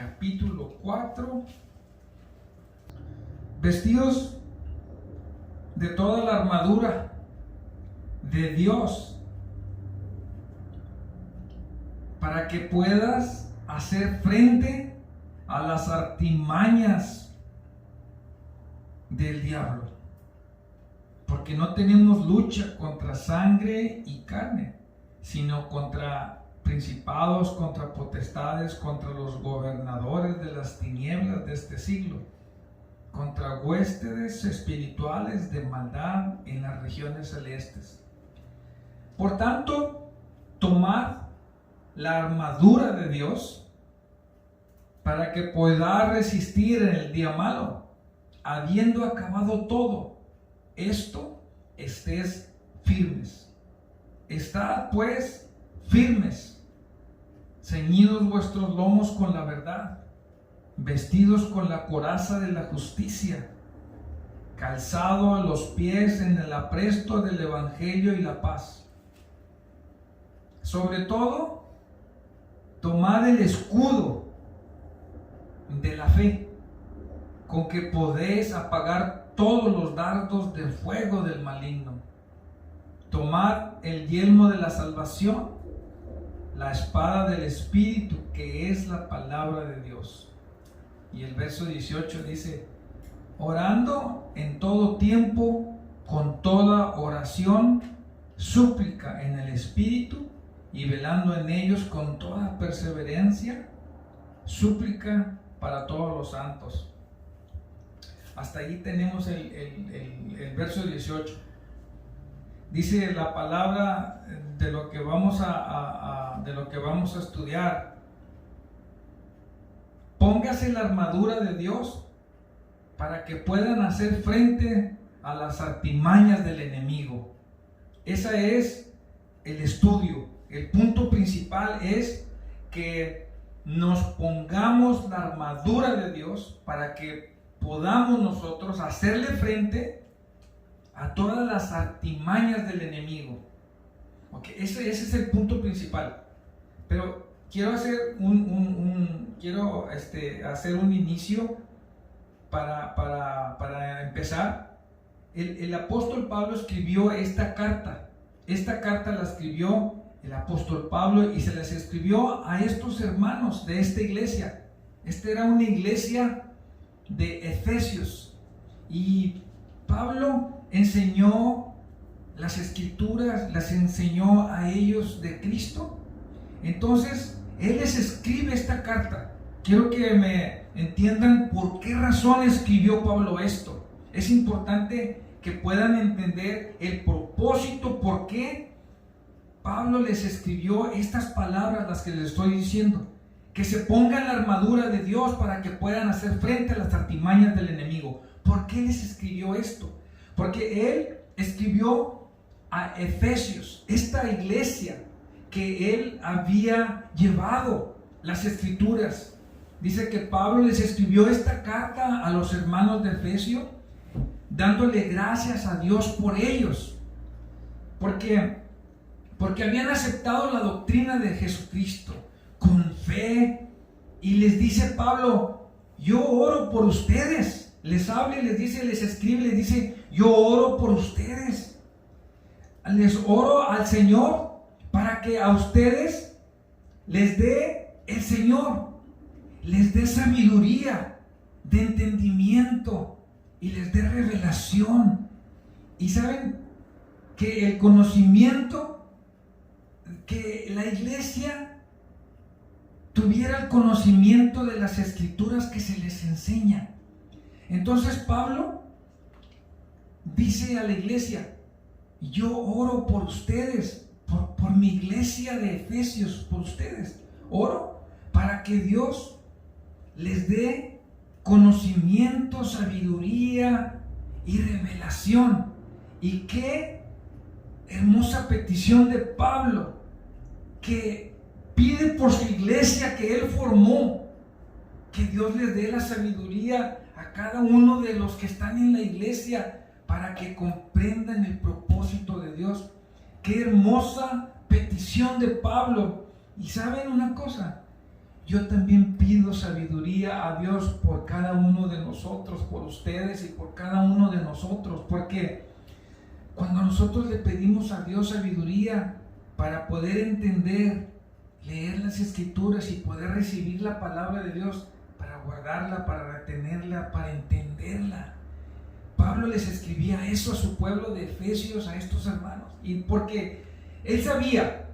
capítulo 4, vestidos de toda la armadura de Dios, para que puedas hacer frente a las artimañas del diablo. Porque no tenemos lucha contra sangre y carne, sino contra principados, contra potestades, contra los gobernadores de las tinieblas de este siglo, contra huéspedes espirituales de maldad en las regiones celestes. Por tanto, tomad la armadura de Dios para que podáis resistir en el día malo, habiendo acabado todo esto, estés firmes. Estad pues firmes, ceñidos vuestros lomos con la verdad, vestidos con la coraza de la justicia, calzado a los pies en el apresto del evangelio y la paz. Sobre todo, tomad el escudo de la fe, con que podéis apagar todos los dardos de fuego del maligno. Tomad el yelmo de la salvación, la espada del Espíritu, que es la palabra de Dios. Y el verso 18 dice: orando en todo tiempo, con toda oración, súplica en el Espíritu, y velando en ellos con toda perseverancia, súplica para todos los santos. Hasta ahí tenemos el verso 18. Dice la palabra de lo que vamos a estudiar: póngase la armadura de Dios para que puedan hacer frente a las artimañas del enemigo. Ese es el estudio. El punto principal es que nos pongamos la armadura de Dios para que podamos nosotros hacerle frente a todas las artimañas del enemigo. Okay, ese es el punto principal. Pero quiero hacer hacer un inicio para empezar. El apóstol Pablo escribió esta carta. Esta carta la escribió el apóstol Pablo y se les escribió a estos hermanos de esta iglesia. Esta era una iglesia de Efesios, y Pablo enseñó las escrituras, las enseñó a ellos de Cristo. Entonces él les escribe esta carta. Quiero que me entiendan por qué razón escribió Pablo esto. Es importante que puedan entender el propósito, por qué Pablo les escribió estas palabras, las que les estoy diciendo. Que se pongan la armadura de Dios para que puedan hacer frente a las artimañas del enemigo. ¿Por qué les escribió esto? Porque él escribió a Efesios, esta iglesia que él había llevado las escrituras. Dice que Pablo les escribió esta carta a los hermanos de Efesios, dándole gracias a Dios por ellos. Porque habían aceptado la doctrina de Jesucristo con fe. Y les dice Pablo: yo oro por ustedes. Les habla y les dice, les escribe, les dice: yo oro por ustedes. Les oro al Señor para que a ustedes les dé el Señor, les dé sabiduría, de entendimiento, y les dé revelación. Y saben que el conocimiento, que la iglesia tuviera el conocimiento de las escrituras que se les enseña. Entonces Pablo dice a la iglesia: yo oro por ustedes, por mi iglesia de Efesios, por ustedes. Oro para que Dios les dé conocimiento, sabiduría y revelación. Y qué hermosa petición de Pablo, que pide por su iglesia que él formó, que Dios les dé la sabiduría a cada uno de los que están en la iglesia para que comprendan el propósito de Dios. Qué hermosa petición de Pablo. Y saben una cosa, yo también pido sabiduría a Dios por cada uno de nosotros, por ustedes y por cada uno de nosotros, porque cuando nosotros le pedimos a Dios sabiduría para poder entender, leer las Escrituras y poder recibir la palabra de Dios, para guardarla, para retenerla, para entenderla. Pablo les escribía eso a su pueblo de Efesios, a estos hermanos, y porque él sabía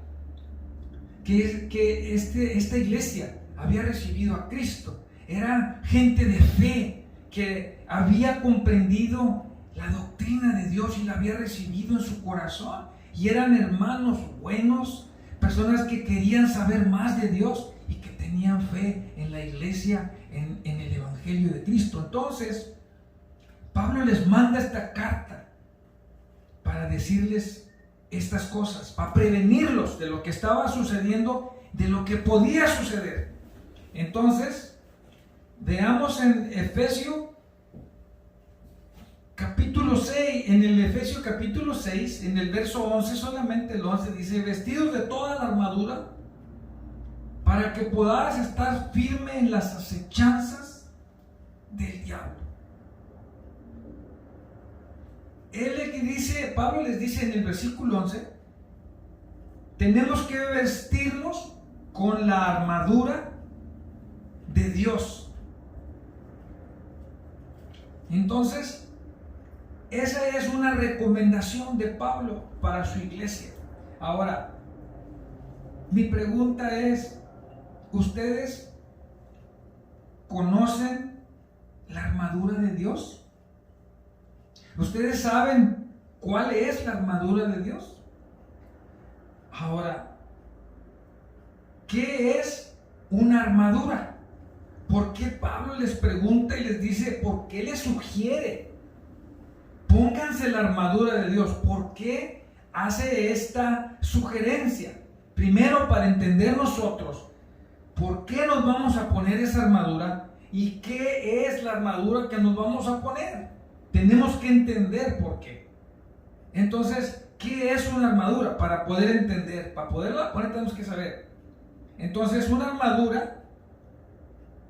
que esta iglesia había recibido a Cristo, era gente de fe que había comprendido la doctrina de Dios y la había recibido en su corazón, y eran hermanos buenos, personas que querían saber más de Dios y que tenían fe en la iglesia, en el Evangelio de Cristo. Entonces Pablo les manda esta carta para decirles estas cosas, para prevenirlos de lo que estaba sucediendo, de lo que podía suceder. Entonces, veamos en Efesios capítulo 6, en el Efesios capítulo 6, en el verso 11, solamente el 11, dice: vestidos de toda la armadura, para que podáis estar firme en las acechanzas del diablo. Pablo les dice en el versículo 11, tenemos que vestirnos con la armadura de Dios. Entonces, esa es una recomendación de Pablo para su iglesia. Ahora, mi pregunta es, ¿ustedes conocen la armadura de Dios? ¿Ustedes saben cuál es la armadura de Dios? Ahora, ¿qué es una armadura? ¿Por qué Pablo les pregunta y les dice, por qué les sugiere? Pónganse la armadura de Dios. ¿Por qué hace esta sugerencia? Primero, para entender nosotros por qué nos vamos a poner esa armadura y qué es la armadura que nos vamos a poner. Tenemos que entender por qué. Entonces, ¿qué es una armadura? Para poder entender, para poderla poner tenemos que saber. Entonces, una armadura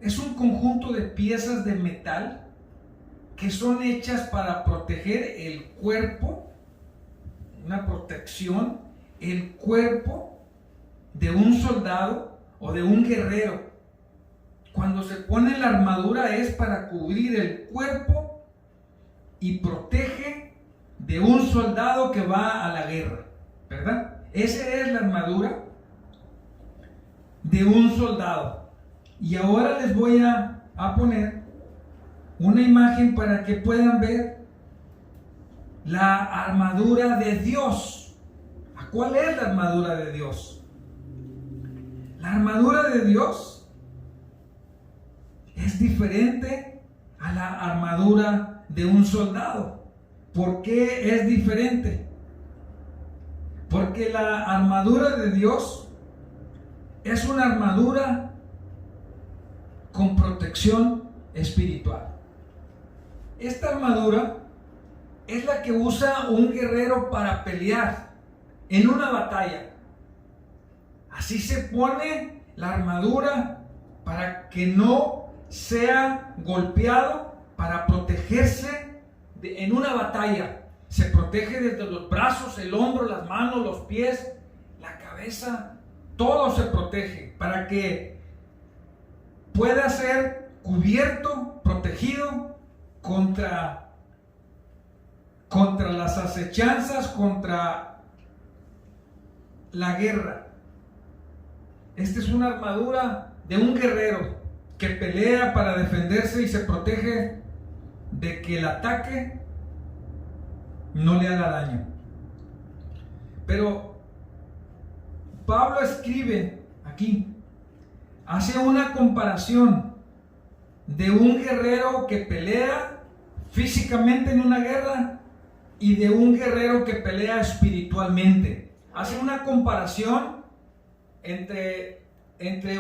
es un conjunto de piezas de metal que son hechas para proteger el cuerpo, una protección, el cuerpo de un soldado o de un guerrero. Cuando se pone la armadura es para cubrir el cuerpo y protege de un soldado que va a la guerra, ¿verdad? Esa es la armadura de un soldado. Y ahora les voy a poner una imagen para que puedan ver la armadura de Dios. ¿Cuál es la armadura de Dios? La armadura de Dios es diferente a la armadura de un soldado. ¿Por qué es diferente? Porque la armadura de Dios es una armadura con protección espiritual. Esta armadura es la que usa un guerrero para pelear en una batalla. Así se pone la armadura para que no sea golpeado, para protegerse en una batalla. Se protege desde los brazos, el hombro, las manos, los pies, la cabeza, todo se protege para que pueda ser cubierto, protegido contra las acechanzas, contra la guerra. Esta es una armadura de un guerrero que pelea para defenderse y se protege de que el ataque no le haga daño. Pero Pablo escribe aquí, hace una comparación de un guerrero que pelea físicamente en una guerra y de un guerrero que pelea espiritualmente. Hace una comparación entre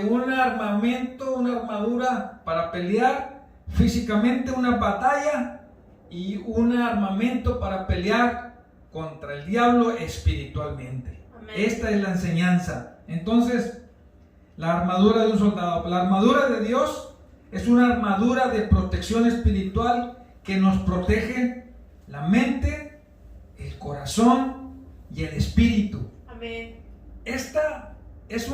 un armamento, una armadura para pelear físicamente una batalla y un armamento para pelear contra el diablo espiritualmente. Amén. Esta es la enseñanza. Entonces, la armadura de un soldado. La armadura de Dios es una armadura de protección espiritual que nos protege la mente, el corazón y el espíritu. Amén. Esta es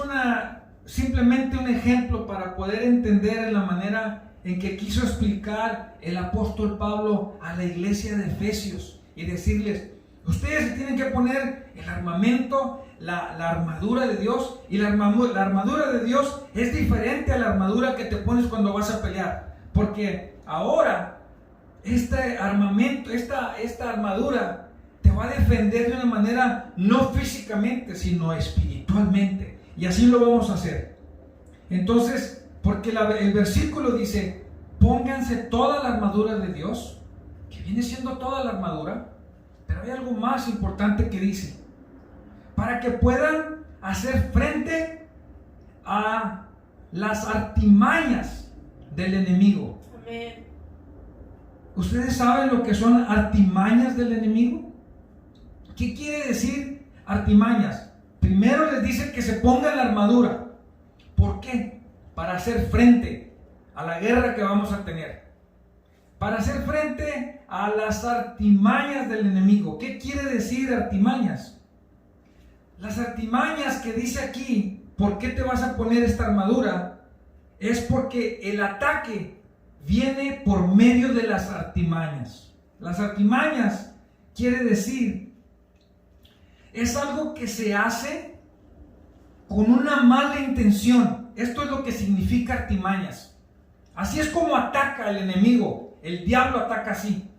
simplemente un ejemplo para poder entender en la manera en que quiso explicar el apóstol Pablo a la iglesia de Efesios y decirles: ustedes se tienen que poner el armamento, la armadura de Dios, y la armadura de Dios es diferente a la armadura que te pones cuando vas a pelear, porque ahora este armamento, esta armadura te va a defender de una manera no físicamente, sino espiritualmente, y así lo vamos a hacer. Entonces, porque el versículo dice: pónganse toda la armadura de Dios, que viene siendo toda la armadura, pero hay algo más importante que dice: para que puedan hacer frente a las artimañas del enemigo. Amén. ¿Ustedes saben lo que son artimañas del enemigo? ¿Qué quiere decir artimañas? Primero les dice que se pongan la armadura. ¿Por qué? Para hacer frente a la guerra que vamos a tener. Para hacer frente a las artimañas del enemigo. ¿Qué quiere decir artimañas? Las artimañas que dice aquí, ¿por qué te vas a poner esta armadura? Es porque el ataque viene por medio de las artimañas. Las artimañas quiere decir, es algo que se hace con una mala intención. Esto es lo que significa artimañas. Así es como ataca el enemigo. El diablo ataca así.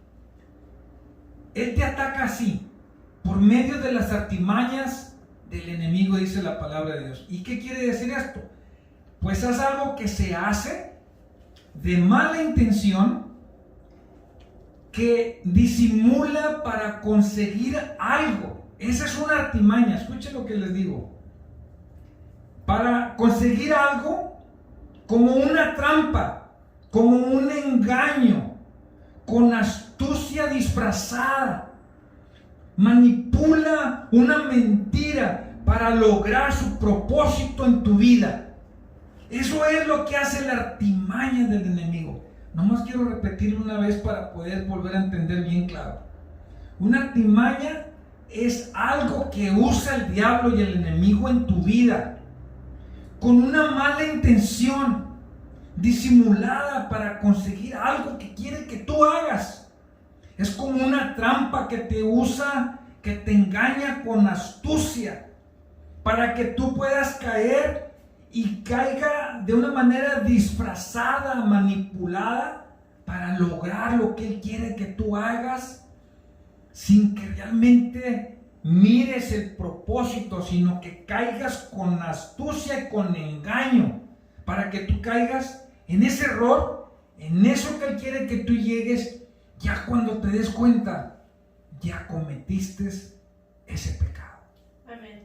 Él te ataca así, por medio de las artimañas del enemigo, dice la palabra de Dios. ¿Y qué quiere decir esto? Pues es algo que se hace de mala intención, que disimula para conseguir algo. Esa es una artimaña. Escuchen lo que les digo. Para conseguir algo, como una trampa, como un engaño, con astucia disfrazada, manipula una mentira para lograr su propósito en tu vida. Eso es lo que hace la artimaña del enemigo. Nomás quiero repetirlo una vez para poder volver a entender bien claro. Una artimaña es algo que usa el diablo y el enemigo en tu vida con una mala intención, disimulada para conseguir algo que quiere que tú hagas. Es como una trampa que te usa, que te engaña con astucia para que tú puedas caer y caiga de una manera disfrazada, manipulada, para lograr lo que Él quiere que tú hagas, sin que realmente mires el propósito, sino que caigas con astucia y con engaño, para que tú caigas en ese error, en eso que Él quiere que tú llegues, ya cuando te des cuenta, ya cometiste ese pecado. Amén.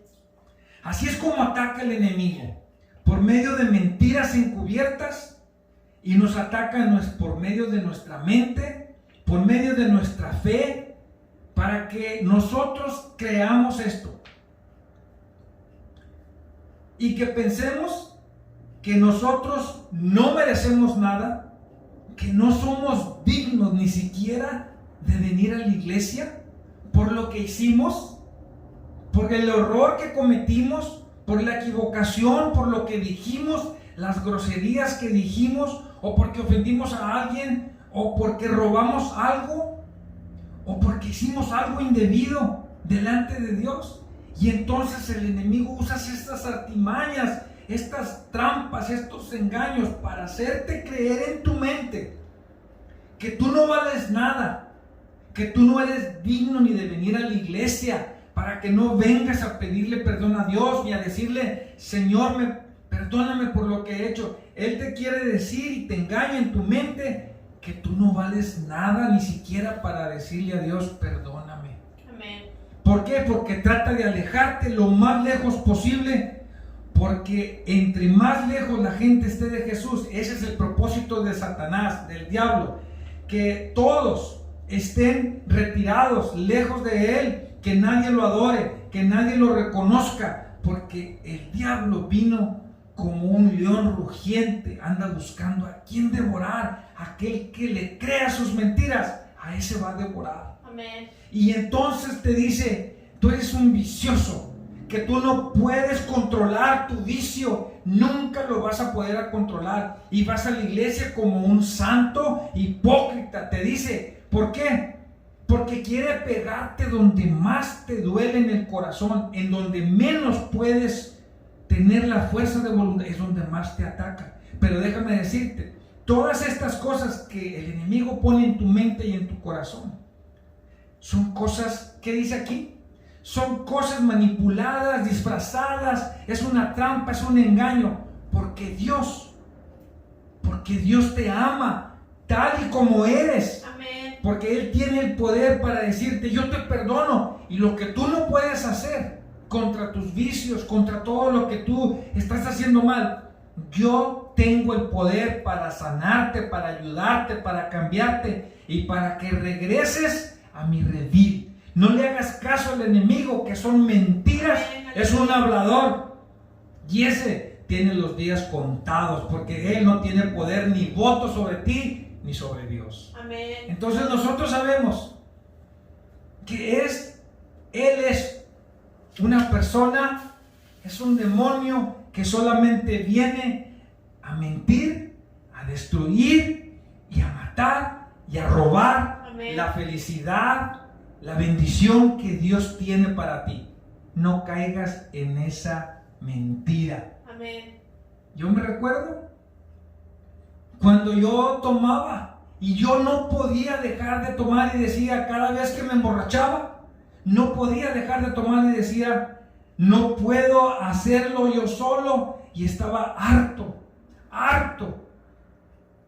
Así es como ataca el enemigo, por medio de mentiras encubiertas, y nos ataca por medio de nuestra mente, por medio de nuestra fe, para que nosotros creamos esto y que pensemos que nosotros no merecemos nada, que no somos dignos ni siquiera de venir a la iglesia por lo que hicimos, por el error que cometimos, por la equivocación, por lo que dijimos, las groserías que dijimos, o porque ofendimos a alguien, o porque robamos algo, o porque hicimos algo indebido delante de Dios. Y entonces el enemigo usa estas artimañas, estas trampas, estos engaños para hacerte creer en tu mente que tú no vales nada, que tú no eres digno ni de venir a la iglesia, para que no vengas a pedirle perdón a Dios ni a decirle: Señor, perdóname por lo que he hecho. Él te quiere decir y te engaña en tu mente que tú no vales nada, ni siquiera para decirle a Dios: perdóname. Amén. ¿Por qué? Porque trata de alejarte lo más lejos posible, porque entre más lejos la gente esté de Jesús, ese es el propósito de Satanás, del diablo, que todos estén retirados, lejos de Él, que nadie lo adore, que nadie lo reconozca, porque el diablo vino como un león rugiente, anda buscando a quien devorar. Aquel que le crea sus mentiras, a ese va a devorar. Amén. Y entonces te dice, tú eres un vicioso, que tú no puedes controlar tu vicio, nunca lo vas a poder controlar. Y vas a la iglesia como un santo hipócrita. Te dice, ¿por qué? Porque quiere pegarte donde más te duele en el corazón, en donde menos puedes tener la fuerza de voluntad, es donde más te ataca. Pero déjame decirte, todas estas cosas que el enemigo pone en tu mente y en tu corazón, son cosas, ¿qué dice aquí? Son cosas manipuladas, disfrazadas, es una trampa, es un engaño, porque Dios te ama tal y como eres. Amén. Porque Él tiene el poder para decirte, yo te perdono, y lo que tú no puedes hacer contra tus vicios, contra todo lo que tú estás haciendo mal, yo tengo el poder para sanarte, para ayudarte, para cambiarte y para que regreses a mi redil. No le hagas caso al enemigo, que son mentiras, es un hablador, y ese tiene los días contados, porque él no tiene poder ni voto sobre ti ni sobre Dios. Amén. Entonces nosotros sabemos que él es una persona, es un demonio que solamente viene a mentir, a destruir y a matar y a robar. Amén. La felicidad, la bendición que Dios tiene para ti. No caigas en esa mentira. Amén. Yo me recuerdo cuando yo tomaba y yo no podía dejar de tomar, y decía, cada vez que me emborrachaba, no podía dejar de tomar, y decía, no puedo hacerlo yo solo, y estaba harto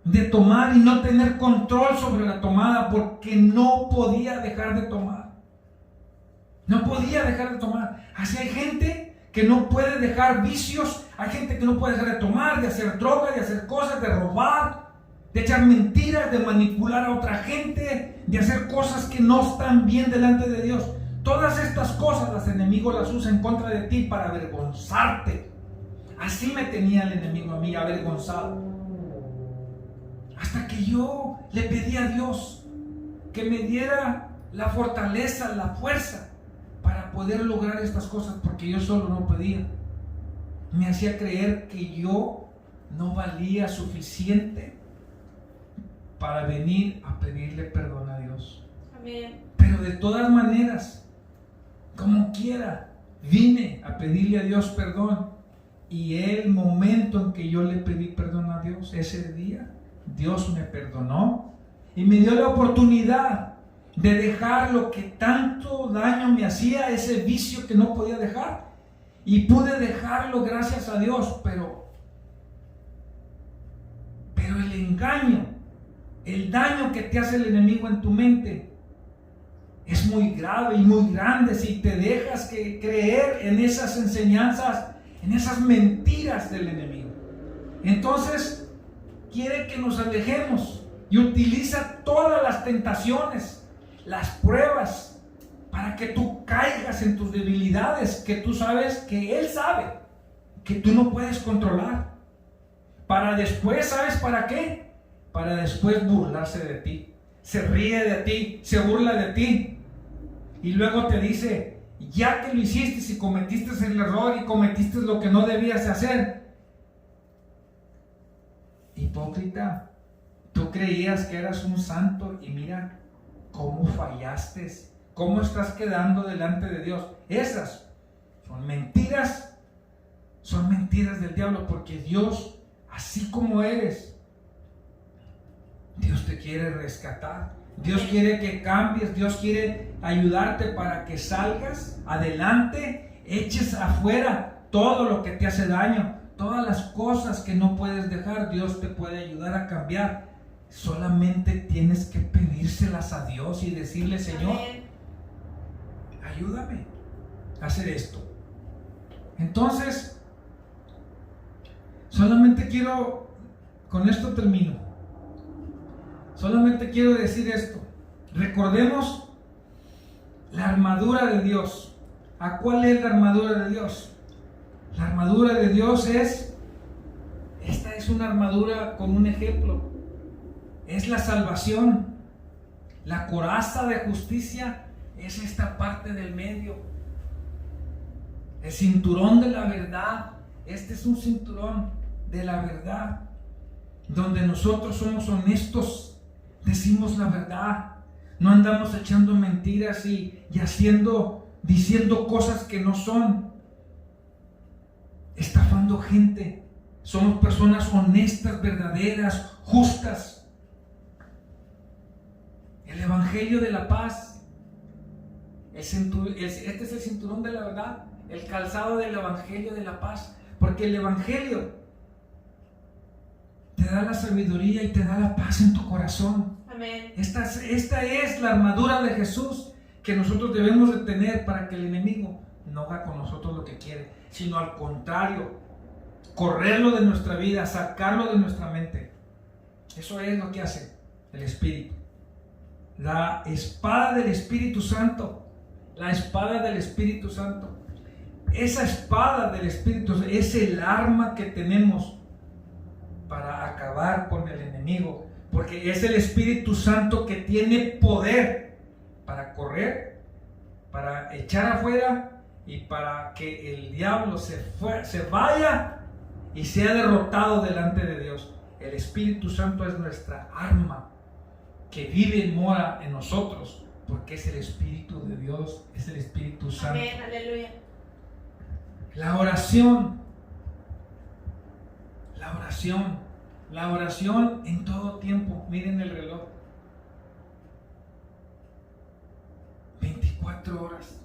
de tomar y no tener control sobre la tomada, porque no podía dejar de tomar. No podía dejar de tomar. Así hay gente que no puede dejar vicios, hay gente que no puede dejar de tomar, de hacer droga, de hacer cosas, de robar, de echar mentiras, de manipular a otra gente, de hacer cosas que no están bien delante de Dios. Todas estas cosas los enemigos las usan en contra de ti para avergonzarte. Así me tenía el enemigo a mí, avergonzado. Hasta que yo le pedí a Dios que me diera la fortaleza, la fuerza para poder lograr estas cosas, porque yo solo no podía. Me hacía creer que yo no valía suficiente para venir a pedirle perdón a Dios. Amén. Pero de todas maneras, como quiera, vine a pedirle a Dios perdón. Y el momento en que yo le pedí perdón a Dios, ese día, Dios me perdonó y me dio la oportunidad de dejar lo que tanto daño me hacía, ese vicio que no podía dejar, y pude dejarlo gracias a Dios. Pero el engaño, el daño que te hace el enemigo en tu mente es muy grave y muy grande si te dejas creer en esas enseñanzas, en esas mentiras del enemigo. Entonces quiere que nos alejemos y utiliza todas las tentaciones, las pruebas, para que tú caigas en tus debilidades, que tú sabes que Él sabe que tú no puedes controlar, para después, ¿sabes para qué? Para después burlarse de ti. Se ríe de ti, se burla de ti, y luego te dice, ya que lo hiciste y cometiste el error y cometiste lo que no debías de hacer, hipócrita, tú creías que eras un santo y mira cómo fallaste, cómo estás quedando delante de Dios. Esas son mentiras del diablo, porque Dios, así como eres, Dios te quiere rescatar. Dios quiere que cambies, Dios quiere ayudarte para que salgas adelante, eches afuera todo lo que te hace daño, todas las cosas que no puedes dejar. Dios te puede ayudar a cambiar. Solamente tienes que pedírselas a Dios y decirle, Señor, ayúdame a hacer esto. Entonces, solamente quiero, con esto termino. Solamente quiero decir esto. Recordemos la armadura de Dios. ¿A cuál es la armadura de Dios? La armadura de Dios es es una armadura con un ejemplo. Es la salvación. La coraza de justicia es esta parte del medio. El cinturón de la verdad. Este es un cinturón de la verdad, donde nosotros somos honestos, decimos la verdad, no andamos echando mentiras y diciendo cosas que no son, estafando gente. Somos personas honestas, verdaderas, justas. El evangelio de la paz, este es el cinturón de la verdad, el calzado del evangelio de la paz, porque el evangelio te da la sabiduría y te da la paz en tu corazón. Amén. Esta es la armadura de Jesús que nosotros debemos de tener para que el enemigo no haga con nosotros lo que quiere, sino al contrario, correrlo de nuestra vida, sacarlo de nuestra mente. Eso es lo que hace el Espíritu. La espada del Espíritu Santo, la espada del Espíritu Santo. Esa espada del Espíritu es el arma que tenemos para acabar con el enemigo, porque es el Espíritu Santo que tiene poder para correr, para echar afuera y para que el diablo se vaya y sea derrotado delante de Dios. El Espíritu Santo es nuestra arma que vive y mora en nosotros, porque es el Espíritu de Dios, es el Espíritu Santo. Amén, aleluya. La oración en todo tiempo. Miren el reloj, 24 horas.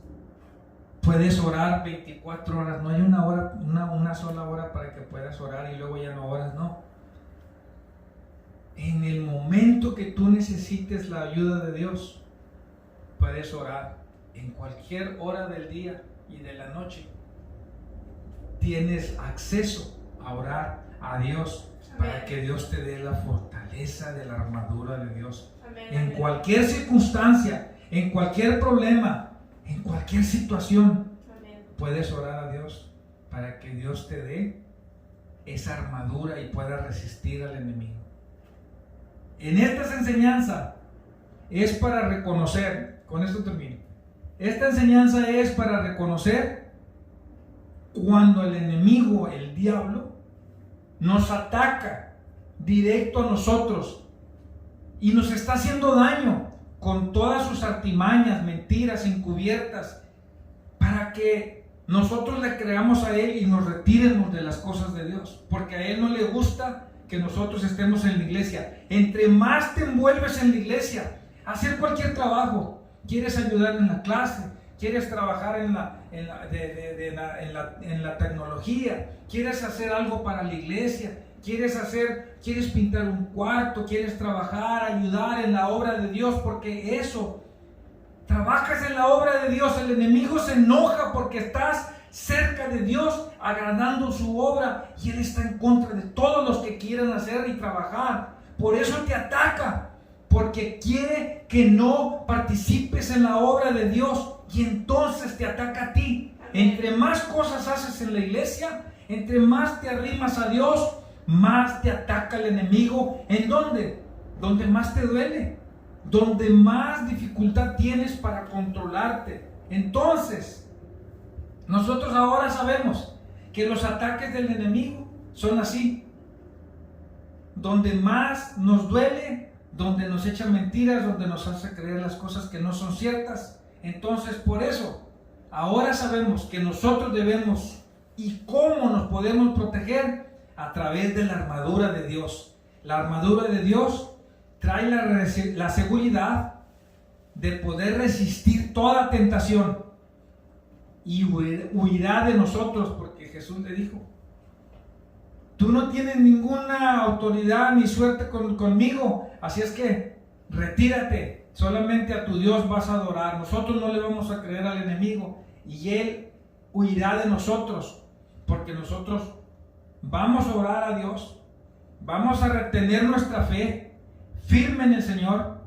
Puedes orar 24 horas. No hay una sola hora para que puedas orar y luego ya no oras, no. En el momento que tú necesites la ayuda de Dios, puedes orar. En cualquier hora del día y de la noche tienes acceso a orar a Dios. Amén. Para que Dios te dé la fortaleza de la armadura de Dios. Amén, en amén. Cualquier circunstancia, en cualquier problema, en cualquier situación, amén, puedes orar a Dios para que Dios te dé esa armadura y pueda resistir al enemigo. En estas enseñanzas es para reconocer, con esto termino, esta enseñanza es para reconocer cuando el enemigo, el diablo, nos ataca directo a nosotros y nos está haciendo daño con todas sus artimañas, mentiras encubiertas, para que nosotros le creamos a él y nos retiremos de las cosas de Dios, porque a él no le gusta que nosotros estemos en la iglesia. Entre más te envuelves en la iglesia, hacer cualquier trabajo, quieres ayudar en la clase, quieres trabajar en la tecnología, quieres hacer algo para la iglesia, quieres pintar un cuarto, quieres trabajar, ayudar en la obra de Dios, porque eso, trabajas en la obra de Dios, el enemigo se enoja porque estás cerca de Dios, agradando su obra, y él está en contra de todos los que quieran hacer y trabajar. Por eso te ataca, porque quiere que no participes en la obra de Dios, y entonces te ataca a ti. Entre más cosas haces en la iglesia, entre más te arrimas a Dios, más te ataca el enemigo. ¿En dónde? Donde más te duele, donde más dificultad tienes para controlarte. Entonces, nosotros ahora sabemos que los ataques del enemigo son así, donde más nos duele, donde nos echa mentiras, donde nos hace creer las cosas que no son ciertas. Entonces, por eso, ahora sabemos que nosotros debemos y cómo nos podemos proteger a través de la armadura de Dios. La armadura de Dios trae la seguridad de poder resistir toda tentación y huirá de nosotros, porque Jesús le dijo: tú no tienes ninguna autoridad ni suerte conmigo, así es que retírate, solamente a tu Dios vas a adorar. Nosotros no le vamos a creer al enemigo y él huirá de nosotros, porque nosotros vamos a orar a Dios, vamos a retener nuestra fe firme en el Señor,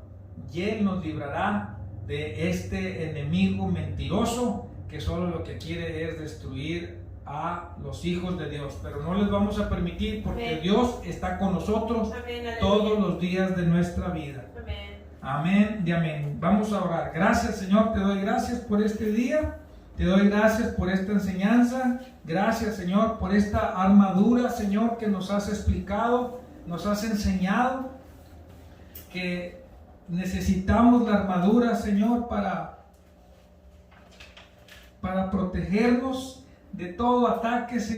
y él nos librará de este enemigo mentiroso que solo lo que quiere es destruir a los hijos de Dios, pero no les vamos a permitir porque Amén. Dios está con nosotros Amén, aleluya. todos los días de nuestra vida. Amén. Amén y amén. Vamos a orar. Gracias, Señor, te doy gracias por este día. Te doy gracias por esta enseñanza. Gracias, Señor, por esta armadura, Señor, que nos has explicado, nos has enseñado que necesitamos la armadura, Señor, para protegernos de todo ataque, Señor.